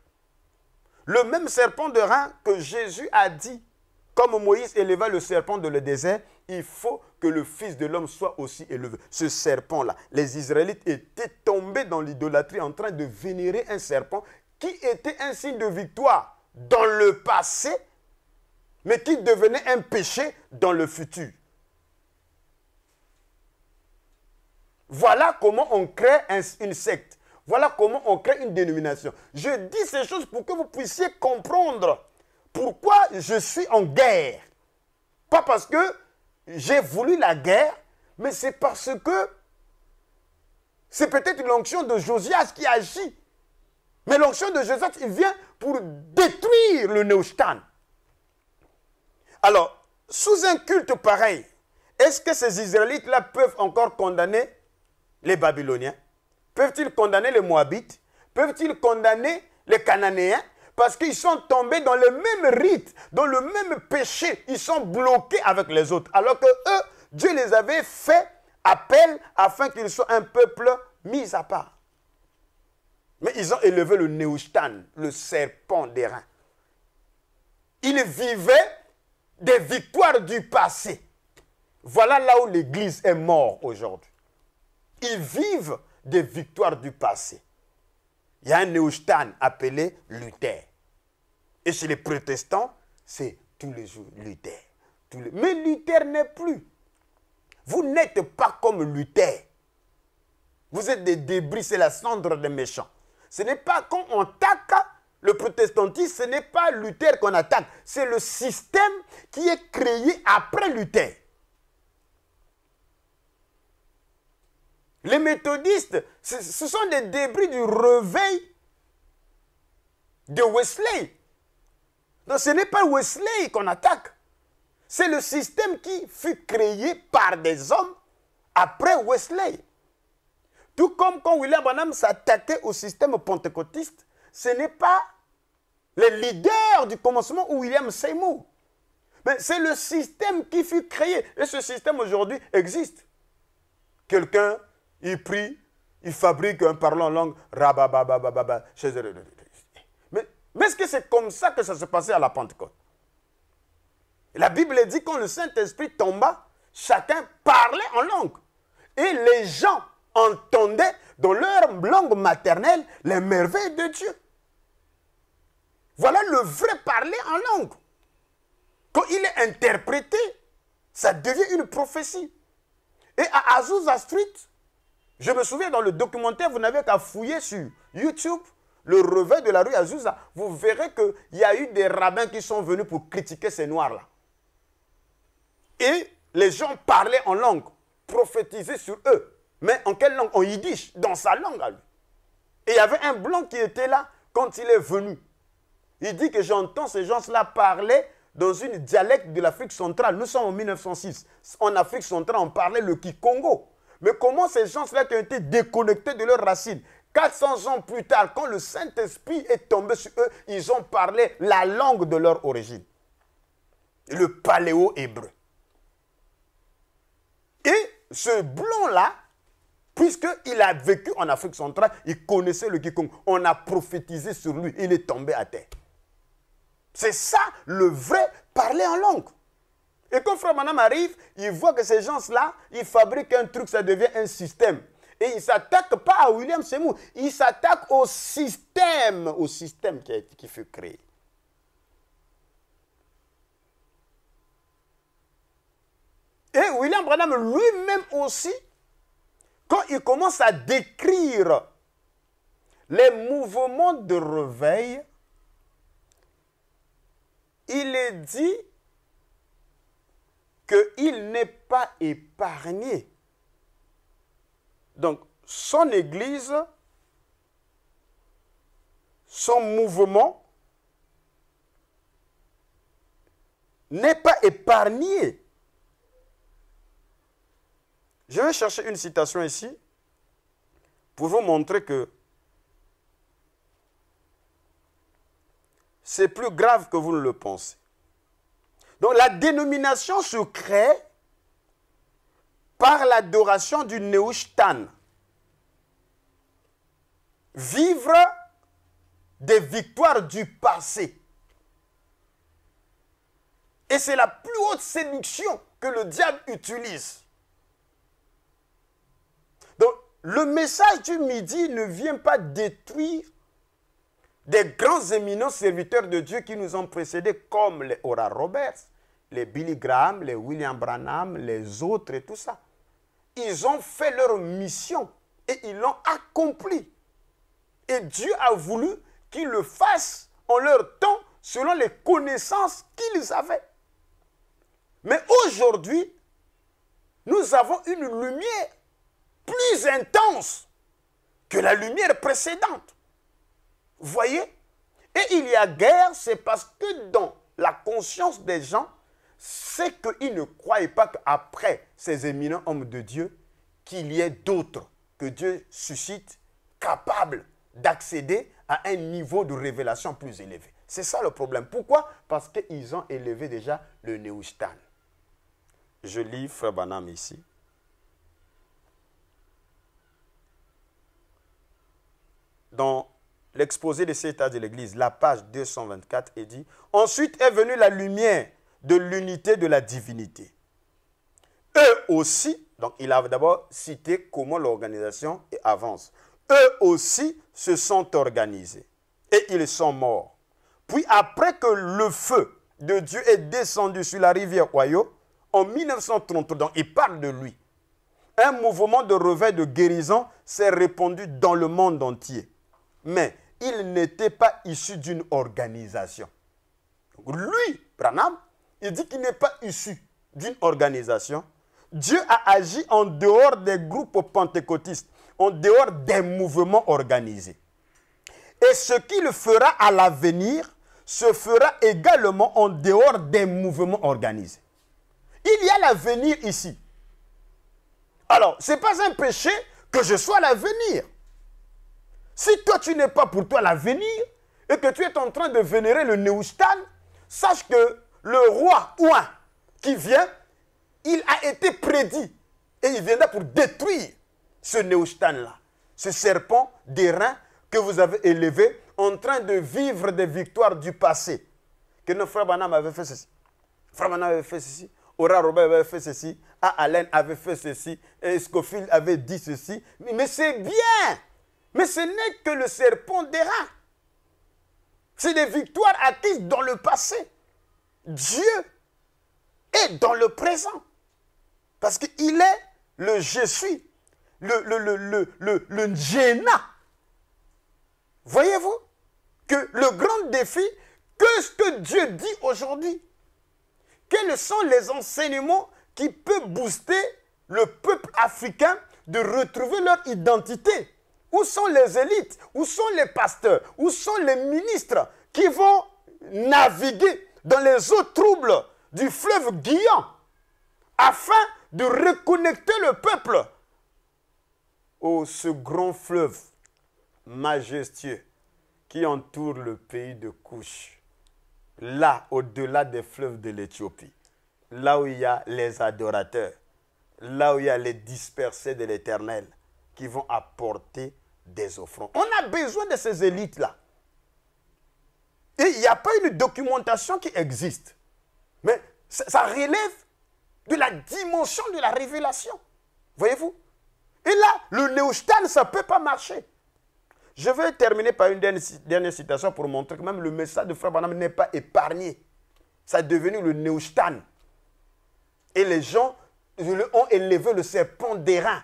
Le même serpent d'airain que Jésus a dit, comme Moïse éleva le serpent dans le désert, il faut que le Fils de l'homme soit aussi élevé. Ce serpent-là, les Israélites étaient tombés dans l'idolâtrie en train de vénérer un serpent qui était un signe de victoire dans le passé, mais qui devenait un péché dans le futur. Voilà comment on crée une secte. Voilà comment on crée une dénomination. Je dis ces choses pour que vous puissiez comprendre pourquoi je suis en guerre. Pas parce que j'ai voulu la guerre, mais c'est parce que c'est peut-être l'onction de Josias qui agit. Mais l'onction de Josias, il vient pour détruire le Nehushtan. Alors, sous un culte pareil, est-ce que ces Israélites-là peuvent encore condamner les Babyloniens? Peuvent-ils condamner les Moabites? Peuvent-ils condamner les Cananéens? Parce qu'ils sont tombés dans le même rite, dans le même péché. Ils sont bloqués avec les autres. Alors que eux, Dieu les avait fait appel afin qu'ils soient un peuple mis à part. Mais ils ont élevé le Nehushtan, le serpent d'airain. Ils vivaient des victoires du passé. Voilà là où l'Église est morte aujourd'hui. Ils vivent des victoires du passé. Il y a un Nehushtan appelé Luther. Et chez les protestants, c'est tous les jours Luther. Mais Luther n'est plus. Vous n'êtes pas comme Luther. Vous êtes des débris, c'est la cendre des méchants. Ce n'est pas quand on attaque le protestantisme, ce n'est pas Luther qu'on attaque. C'est le système qui est créé après Luther. Les méthodistes, ce sont des débris du réveil de Wesley. Donc ce n'est pas Wesley qu'on attaque. C'est le système qui fut créé par des hommes après Wesley. Tout comme quand William Branham s'attaquait au système pentecôtiste, ce n'est pas les leaders du commencement ou William Seymour. Mais c'est le système qui fut créé. Et ce système aujourd'hui existe. Quelqu'un, il prie, il fabrique un parlant en langue. Mais est-ce que c'est comme ça que ça se passait à la Pentecôte? La Bible dit quand le Saint-Esprit tomba, chacun parlait en langue. Et les gens entendaient dans leur langue maternelle les merveilles de Dieu. Voilà le vrai parler en langue. Quand il est interprété, ça devient une prophétie. Et à Azusa Street, je me souviens dans le documentaire, vous n'avez qu'à fouiller sur YouTube, le réveil de la rue Azusa, vous verrez qu'il y a eu des rabbins qui sont venus pour critiquer ces noirs-là. Et les gens parlaient en langue, prophétisaient sur eux. Mais en quelle langue? En yiddish, dans sa langue à lui. Et il y avait un blanc qui était là quand il est venu. Il dit que j'entends ces gens-là parler dans une dialecte de l'Afrique centrale. Nous sommes en 1906. En Afrique centrale, on parlait le Kikongo. Mais comment ces gens-là qui ont été déconnectés de leurs racines, 400 ans plus tard, quand le Saint-Esprit est tombé sur eux, ils ont parlé la langue de leur origine. Le paléo-hébreu. Et ce blanc-là, puisqu'il a vécu en Afrique centrale, il connaissait le Kikongo. On a prophétisé sur lui, il est tombé à terre. C'est ça le vrai parler en langue. Et quand Frère Branham arrive, il voit que ces gens-là, ils fabriquent un truc, ça devient un système. Et il ne s'attaque pas à William Seymour, il s'attaque au système qui fut créé. Et William Branham lui-même aussi, quand il commence à décrire les mouvements de réveil, il est dit qu'il n'est pas épargné. Donc, son Église, son mouvement n'est pas épargné. Je vais chercher une citation ici pour vous montrer que c'est plus grave que vous ne le pensez. Donc la dénomination se crée par l'adoration du Neushtan. Vivre des victoires du passé. Et c'est la plus haute séduction que le diable utilise. Donc le message du midi ne vient pas détruire des grands éminents serviteurs de Dieu qui nous ont précédés, comme les Oral Roberts, les Billy Graham, les William Branham, les autres et tout ça. Ils ont fait leur mission et ils l'ont accompli. Et Dieu a voulu qu'ils le fassent en leur temps selon les connaissances qu'ils avaient. Mais aujourd'hui, nous avons une lumière plus intense que la lumière précédente. Vous voyez? Et il y a guerre, c'est parce que dans la conscience des gens, c'est qu'ils ne croyaient pas qu'après ces éminents hommes de Dieu, qu'il y ait d'autres que Dieu suscite capables d'accéder à un niveau de révélation plus élevé. C'est ça le problème. Pourquoi? Parce qu'ils ont élevé déjà le Neushtan. Je lis Frère Branham ici. Dans l'exposé de cet état de l'Église, la page 224, est dit « Ensuite est venue la lumière de l'unité de la divinité. Eux aussi, donc il a d'abord cité comment l'organisation avance. Eux aussi se sont organisés et ils sont morts. Puis après que le feu de Dieu est descendu sur la rivière Ohio, en 1933, donc il parle de lui, un mouvement de réveil de guérison s'est répandu dans le monde entier. Mais il n'était pas issu d'une organisation. Donc lui, Branham, il dit qu'il n'est pas issu d'une organisation. Dieu a agi en dehors des groupes pentecôtistes, en dehors des mouvements organisés. Et ce qu'il fera à l'avenir se fera également en dehors des mouvements organisés. Il y a l'avenir ici. Alors, ce n'est pas un péché que je sois l'avenir. Si toi, tu n'es pas pour toi l'avenir et que tu es en train de vénérer le Neushtan, sache que le roi Ouin qui vient, il a été prédit et il viendra pour détruire ce Neushtan-là, ce serpent d'airain que vous avez élevé en train de vivre des victoires du passé. Que nos frères Branham avaient fait ceci, frère Branham avait fait ceci, Oral Roberts avait fait ceci, A. Allen avait fait ceci, et Scofield avait dit ceci. Mais c'est bien, mais ce n'est que le serpent d'airain. C'est des victoires acquises dans le passé. Dieu est dans le présent. Parce qu'il est le je suis, le Njena. Voyez-vous que le grand défi, qu'est-ce que Dieu dit aujourd'hui? Quels sont les enseignements qui peuvent booster le peuple africain de retrouver leur identité. Où sont les élites? Où sont les pasteurs? Où sont les ministres qui vont naviguer dans les eaux troubles du fleuve Guion afin de reconnecter le peuple ce grand fleuve majestueux qui entoure le pays de Couche, là, au-delà des fleuves de l'Éthiopie, là où il y a les adorateurs, là où il y a les dispersés de l'Éternel qui vont apporter des offrandes. On a besoin de ces élites-là. Et il n'y a pas une documentation qui existe. Mais ça relève de la dimension de la révélation. Voyez-vous? Et là, le néo-stan, ça ne peut pas marcher. Je vais terminer par une dernière citation pour montrer que même le message de Frère Branham n'est pas épargné. Ça est devenu le néo-stan. Et les gens ont élevé le serpent d'airain,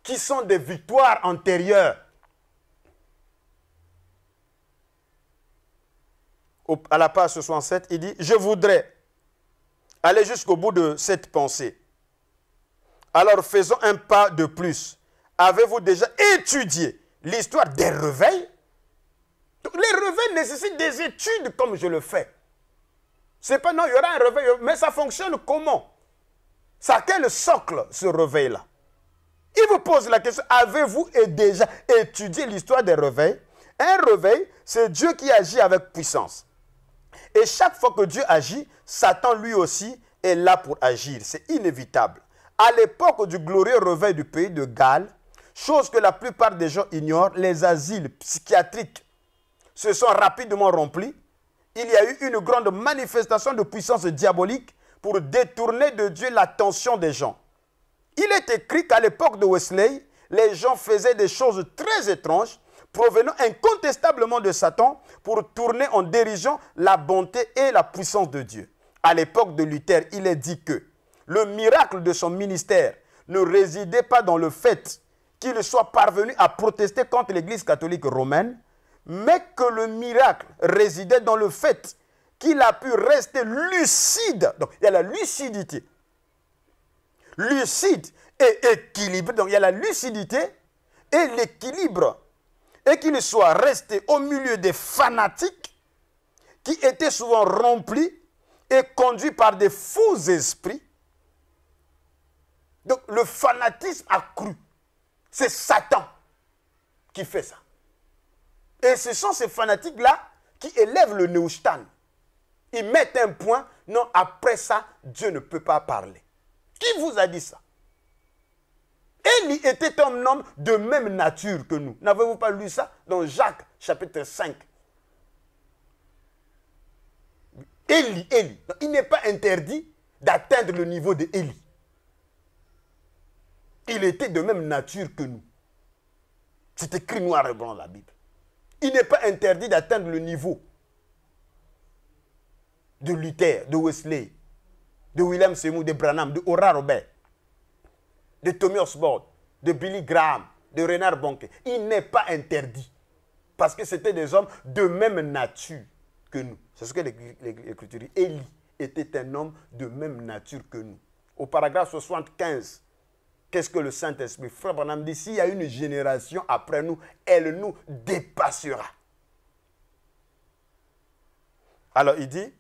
qui sont des victoires antérieures. À la page 67, il dit, je voudrais aller jusqu'au bout de cette pensée. Alors faisons un pas de plus. Avez-vous déjà étudié l'histoire des réveils? Les réveils nécessitent des études comme je le fais. C'est pas non, il y aura un réveil, mais ça fonctionne comment? Ça a quel socle ce réveil-là? Il vous pose la question, avez-vous déjà étudié l'histoire des réveils? Un réveil, c'est Dieu qui agit avec puissance. Et chaque fois que Dieu agit, Satan lui aussi est là pour agir. C'est inévitable. À l'époque du glorieux réveil du pays de Galles, chose que la plupart des gens ignorent, les asiles psychiatriques se sont rapidement remplis. Il y a eu une grande manifestation de puissance diabolique pour détourner de Dieu l'attention des gens. Il est écrit qu'à l'époque de Wesley, les gens faisaient des choses très étranges provenant incontestablement de Satan pour tourner en dérision la bonté et la puissance de Dieu. À l'époque de Luther, il est dit que le miracle de son ministère ne résidait pas dans le fait qu'il soit parvenu à protester contre l'Église catholique romaine, mais que le miracle résidait dans le fait qu'il a pu rester lucide. Donc, il y a la lucidité. Lucide et équilibré. Donc, il y a la lucidité et l'équilibre. Et qu'il soit resté au milieu des fanatiques qui étaient souvent remplis et conduits par des faux esprits. Donc, le fanatisme a cru. C'est Satan qui fait ça. Et ce sont ces fanatiques-là qui élèvent le néo-stan. Ils mettent un point. Non, après ça, Dieu ne peut pas parler. Qui vous a dit ça? Élie était un homme de même nature que nous. N'avez-vous pas lu ça dans Jacques, chapitre 5? Élie. Il n'est pas interdit d'atteindre le niveau de Élie. Il était de même nature que nous. C'est écrit noir et blanc dans la Bible. Il n'est pas interdit d'atteindre le niveau de Luther, de Wesley, de William Seymour, de Branham, de Oral Roberts, de Tommy Osborne, de Billy Graham, de Reinhard Bonnke. Il n'est pas interdit. Parce que c'était des hommes de même nature que nous. C'est ce que l'Écriture dit. Élie était un homme de même nature que nous. Au paragraphe 75, qu'est-ce que le Saint-Esprit? Frère Branham dit, s'il y a une génération après nous, elle nous dépassera. Alors il dit,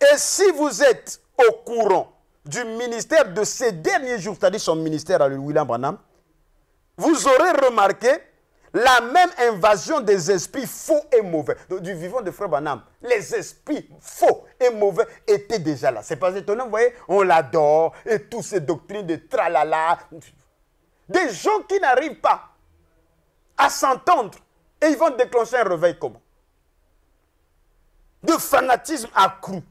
et si vous êtes au courant du ministère de ces derniers jours, c'est-à-dire son ministère à William Branham, vous aurez remarqué la même invasion des esprits faux et mauvais. Donc, du vivant de Frère Branham, les esprits faux et mauvais étaient déjà là. C'est pas étonnant, vous voyez, on l'adore, et toutes ces doctrines de tralala. Des gens qui n'arrivent pas à s'entendre, et ils vont déclencher un réveil comment? De fanatisme accru.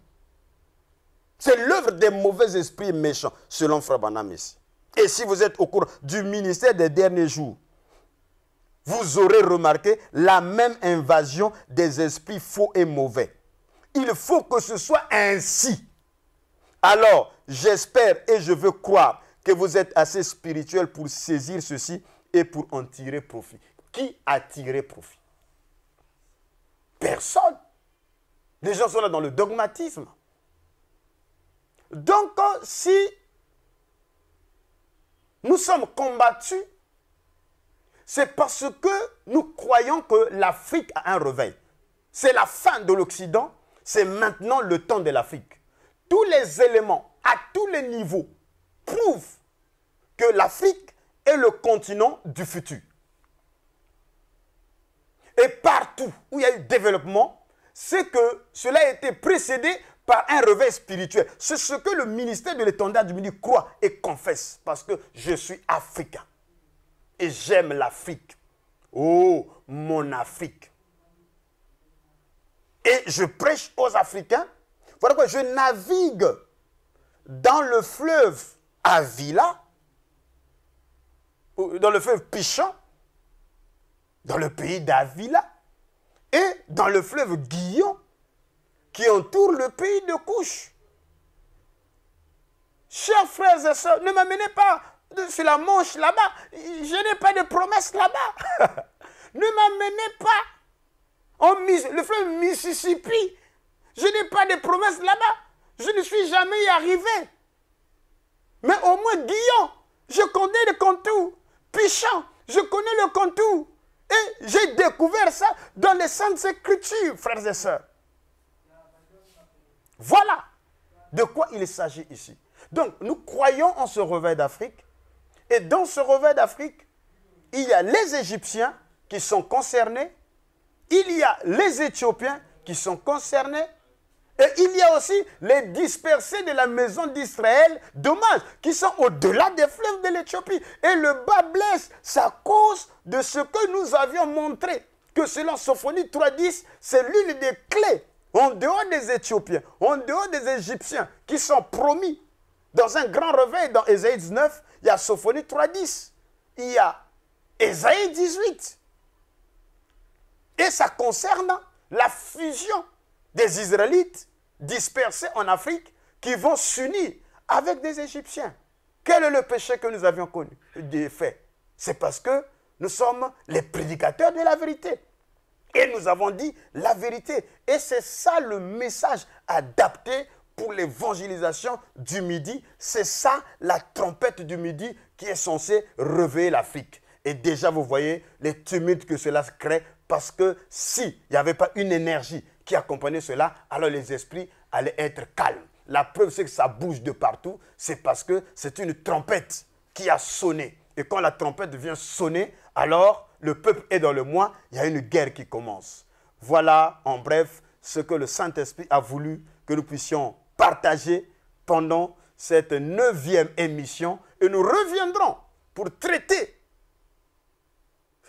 C'est l'œuvre des mauvais esprits méchants, selon Frère Branham ici. Et si vous êtes au courant du ministère des derniers jours, vous aurez remarqué la même invasion des esprits faux et mauvais. Il faut que ce soit ainsi. Alors, j'espère et je veux croire que vous êtes assez spirituel pour saisir ceci et pour en tirer profit. Qui a tiré profit? Personne. Les gens sont là dans le dogmatisme. Donc, si nous sommes combattus, c'est parce que nous croyons que l'Afrique a un réveil. C'est la fin de l'Occident, c'est maintenant le temps de l'Afrique. Tous les éléments, à tous les niveaux, prouvent que l'Afrique est le continent du futur. Et partout où il y a eu développement, c'est que cela a été précédé par un réveil spirituel. C'est ce que le ministère de l'étendard du Midi croit et confesse, parce que je suis africain. Et j'aime l'Afrique. Oh, mon Afrique. Et je prêche aux Africains. Voilà quoi, je navigue dans le fleuve Avila, dans le fleuve Pichon, dans le pays d'Avila, et dans le fleuve Guillon, qui entoure le pays de Couche. Chers frères et sœurs, ne m'amenez pas sur la Manche là-bas. Je n'ai pas de promesse là-bas. Ne m'amenez pas le fleuve Mississippi. Je n'ai pas de promesse là-bas. Je ne suis jamais y arrivé. Mais au moins Guillon, je connais le contour. Pichon, je connais le contour. Et j'ai découvert ça dans les Saintes Écritures, frères et sœurs. Voilà de quoi il s'agit ici. Donc, nous croyons en ce réveil d'Afrique. Et dans ce réveil d'Afrique, il y a les Égyptiens qui sont concernés. Il y a les Éthiopiens qui sont concernés. Et il y a aussi les dispersés de la maison d'Israël, dommage, qui sont au-delà des fleuves de l'Éthiopie. Et le bas blesse, c'est à cause de ce que nous avions montré, que selon Sophonie 3.10, c'est l'une des clés, en dehors des Éthiopiens, en dehors des Égyptiens, qui sont promis dans un grand réveil dans Ésaïe 19, il y a Sophonie 3.10, il y a Ésaïe 18. Et ça concerne la fusion des Israélites dispersés en Afrique qui vont s'unir avec des Égyptiens. Quel est le péché que nous avions connu? Des faits. C'est parce que nous sommes les prédicateurs de la vérité. Et nous avons dit la vérité. Et c'est ça le message adapté pour l'évangélisation du Midi. C'est ça la trompette du Midi qui est censée réveiller l'Afrique. Et déjà, vous voyez les tumultes que cela crée, parce que s'il n'y avait pas une énergie qui accompagnait cela, alors les esprits allaient être calmes. La preuve, c'est que ça bouge de partout. C'est parce que c'est une trompette qui a sonné. Et quand la trompette vient sonner, alors le peuple est dans le moi, il y a une guerre qui commence. Voilà, en bref, ce que le Saint-Esprit a voulu que nous puissions partager pendant cette 9e émission. Et nous reviendrons pour traiter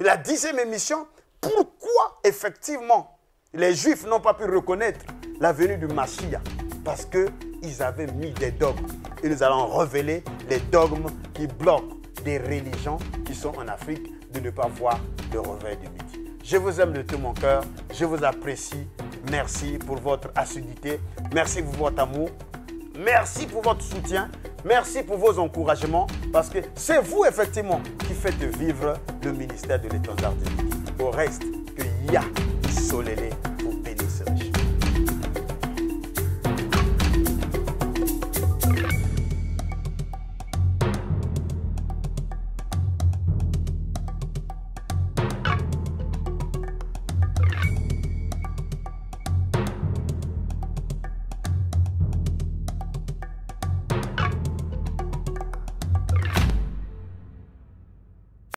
la 10e émission. Pourquoi, effectivement, les Juifs n'ont pas pu reconnaître la venue du Mashiach? Parce qu'ils avaient mis des dogmes. Et nous allons révéler les dogmes qui bloquent des religions qui sont en Afrique de ne pas voir le réveil du Midi. Je vous aime de tout mon cœur. Je vous apprécie. Merci pour votre assiduité. Merci pour votre amour. Merci pour votre soutien. Merci pour vos encouragements. Parce que c'est vous, effectivement, qui faites vivre le ministère de l'étendard du Midi. Au reste, que Yah Solélé